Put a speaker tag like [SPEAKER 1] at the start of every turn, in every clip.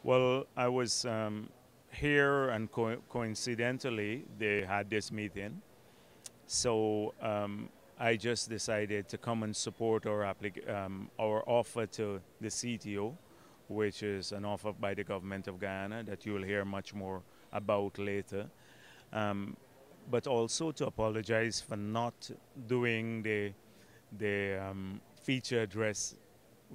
[SPEAKER 1] Well, I was here, and coincidentally, they had this meeting. So I just decided to come and support our offer to the CTO, which is an offer by the government of Guyana that you'll hear much more about later. Um, but also to apologize for not doing the feature address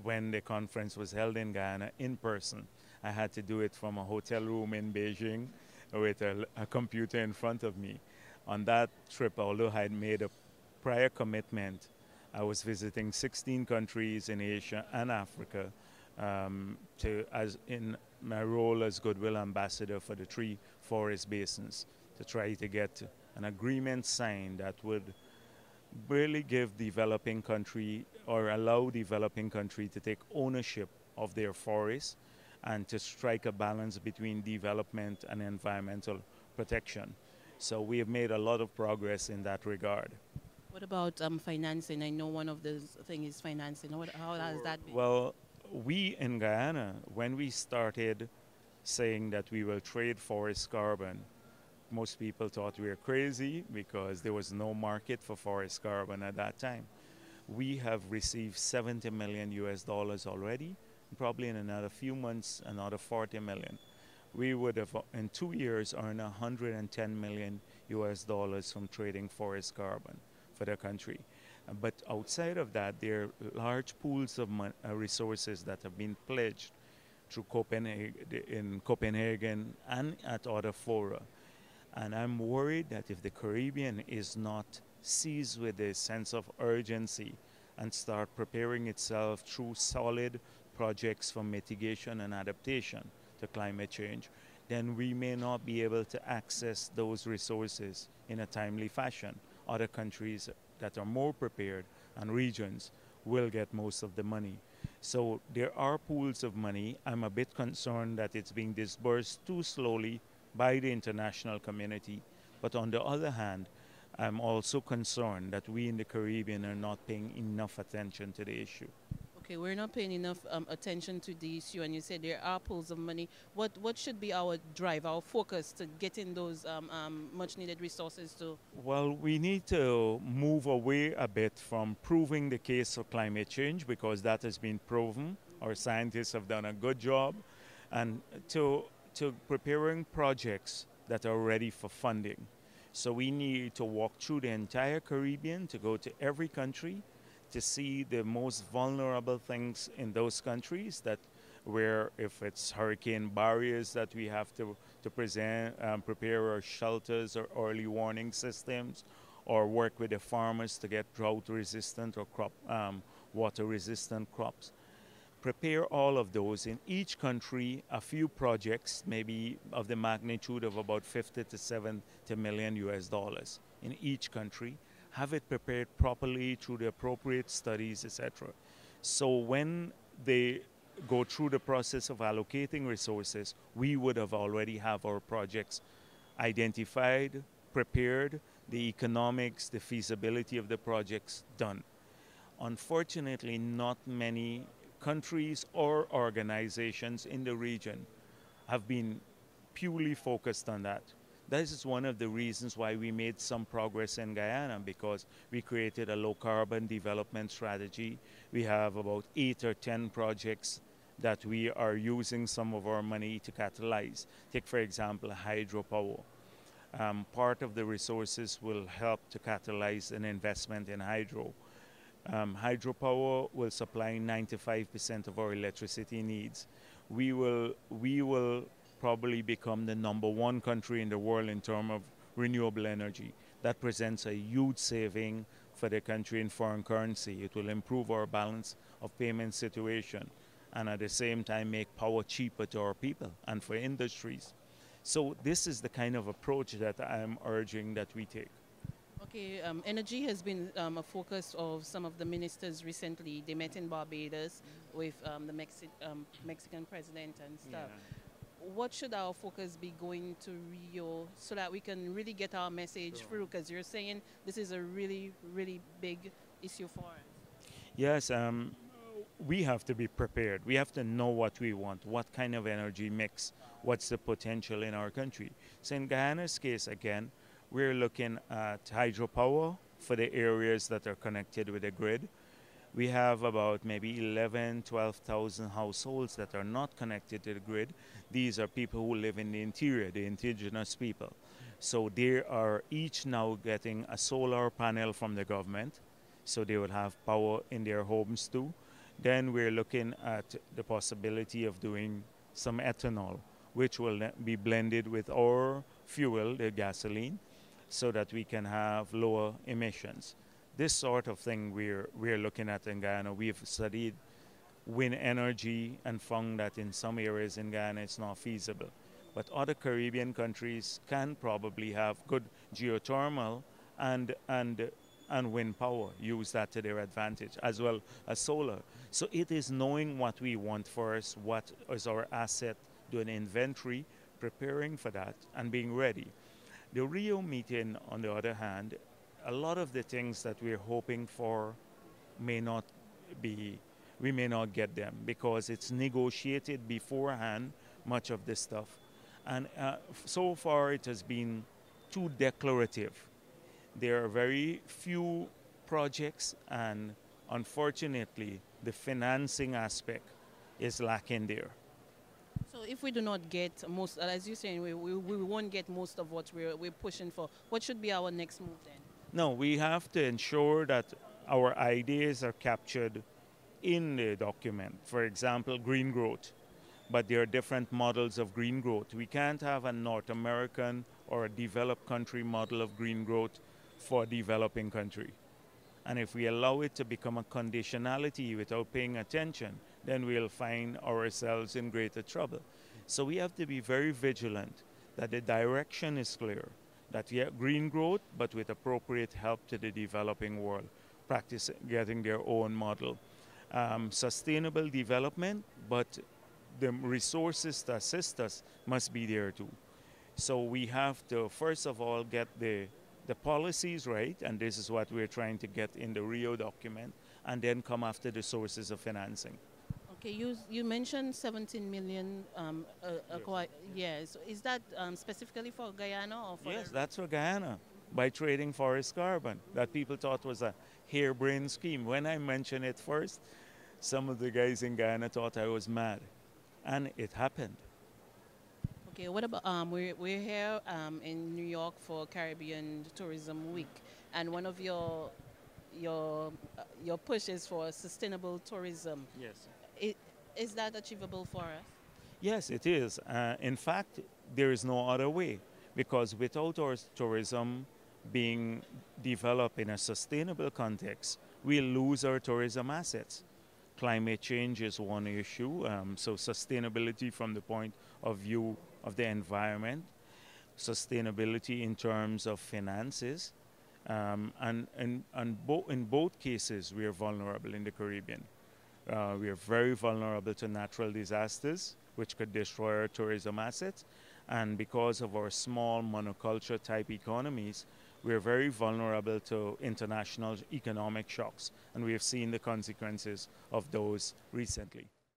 [SPEAKER 1] when the conference was held in Guyana in person. I had to do it from a hotel room in Beijing with a computer in front of me. On that trip, although I had made a prior commitment, I was visiting 16 countries in Asia and Africa as in my role as Goodwill Ambassador for the three forest basins to try to get an agreement signed that would really give developing country or allow developing country to take ownership of their forests and to strike a balance between development and environmental protection. So we have made a lot of progress in that regard.
[SPEAKER 2] What about financing? I know one of the things is financing. How has
[SPEAKER 1] Sure.
[SPEAKER 2] that been?
[SPEAKER 1] Well, we in Guyana, when we started saying that we will trade forest carbon, most people thought we were crazy because there was no market for forest carbon at that time. We have received 70 million US dollars already. Probably in another few months, another 40 million. We would have, in 2 years, earned 110 million US dollars from trading forest carbon for the country. But outside of that, there are large pools of resources that have been pledged through Copenhagen and at other fora. And I'm worried that if the Caribbean is not seized with a sense of urgency and start preparing itself through solid projects for mitigation and adaptation to climate change, then we may not be able to access those resources in a timely fashion. Other countries that are more prepared and regions will get most of the money. So there are pools of money. I'm a bit concerned that it's being disbursed too slowly by the international community. But on the other hand, I'm also concerned that we in the Caribbean are not paying enough attention to the issue.
[SPEAKER 2] Okay, we're not paying enough attention to the issue, and you said there are pools of money. What should be our drive, our focus to getting those much needed resources to?
[SPEAKER 1] Well, we need to move away a bit from proving the case of climate change because that has been proven. Our scientists have done a good job, and to preparing projects that are ready for funding. So we need to walk through the entire Caribbean to go to every country to see the most vulnerable things in those countries that where if it's hurricane barriers that we have to prepare our shelters or early warning systems or work with the farmers to get drought resistant or water resistant crops. Prepare all of those in each country, a few projects, maybe of the magnitude of about 50 to 70 million US dollars in each country, have it prepared properly through the appropriate studies, etc. So when they go through the process of allocating resources, we would have already have our projects identified, prepared, the economics, the feasibility of the projects done. Unfortunately, not many countries or organizations in the region have been purely focused on that. This is one of the reasons why we made some progress in Guyana because we created a low carbon development strategy. We have about 8 or 10 projects that we are using some of our money to catalyze. Take, for example, hydropower. Part of the resources will help to catalyze an investment in hydro. Hydropower will supply 95% of our electricity needs. We will probably become the #1 country in the world in terms of renewable energy. That presents a huge saving for the country in foreign currency. It will improve our balance of payment situation and at the same time make power cheaper to our people and for industries. So this is the kind of approach that I'm urging that we take.
[SPEAKER 2] Okay, energy has been a focus of some of the ministers recently. They met in Barbados with the Mexican president and stuff. What should our focus be going to Rio so that we can really get our message
[SPEAKER 1] Sure.
[SPEAKER 2] through? Because you're saying this is a really, really big issue for us.
[SPEAKER 1] Yes, we have to be prepared. We have to know what we want, what kind of energy mix, what's the potential in our country. So in Guyana's case, again, we're looking at hydropower for the areas that are connected with the grid. We have about maybe 11, 12,000 households that are not connected to the grid. These are people who live in the interior, the indigenous people. So they are each now getting a solar panel from the government, so they will have power in their homes too. Then we're looking at the possibility of doing some ethanol, which will be blended with our fuel, the gasoline, so that we can have lower emissions. This sort of thing we're looking at in Guyana. We've studied wind energy and found that in some areas in Guyana it's not feasible. But other Caribbean countries can probably have good geothermal and wind power, use that to their advantage, as well as solar. So it is knowing what we want first, what is our asset, doing inventory, preparing for that, and being ready. The Rio meeting, on the other hand, a lot of the things that we're hoping for may not be, we may not get them because it's negotiated beforehand, much of this stuff. And so far it has been too declarative. There are very few projects, and unfortunately the financing aspect is lacking there.
[SPEAKER 2] So if we do not get most, as you're saying, we won't get most of what we're pushing for. What should be our next move then?
[SPEAKER 1] No, we have to ensure that our ideas are captured in the document. For example, green growth. But there are different models of green growth. We can't have a North American or a developed country model of green growth for a developing country. And if we allow it to become a conditionality without paying attention, then we'll find ourselves in greater trouble. So we have to be very vigilant that the direction is clear, that we have green growth, but with appropriate help to the developing world, practice getting their own model. Sustainable development, but the resources to assist us must be there too. So we have to, first of all, get the policies right, and this is what we're trying to get in the Rio document, and then come after the sources of financing.
[SPEAKER 2] Okay, you mentioned 17 million. Yes, is that specifically for Guyana or for?
[SPEAKER 1] Yes, that's for Guyana, by trading forest carbon, that people thought was a harebrained scheme. When I mentioned it first, some of the guys in Guyana thought I was mad, and it happened.
[SPEAKER 2] Okay, what about we're here in New York for Caribbean Tourism Week, and one of your pushes for sustainable tourism.
[SPEAKER 1] Yes.
[SPEAKER 2] Is that achievable for us?
[SPEAKER 1] Yes, it is. In fact, there is no other way, because without our tourism being developed in a sustainable context, we'll lose our tourism assets. Climate change is one issue, so sustainability from the point of view of the environment, sustainability in terms of finances, and in both cases we are vulnerable in the Caribbean. We are very vulnerable to natural disasters, which could destroy our tourism assets, and because of our small monoculture type economies, we are very vulnerable to international economic shocks, and we have seen the consequences of those recently.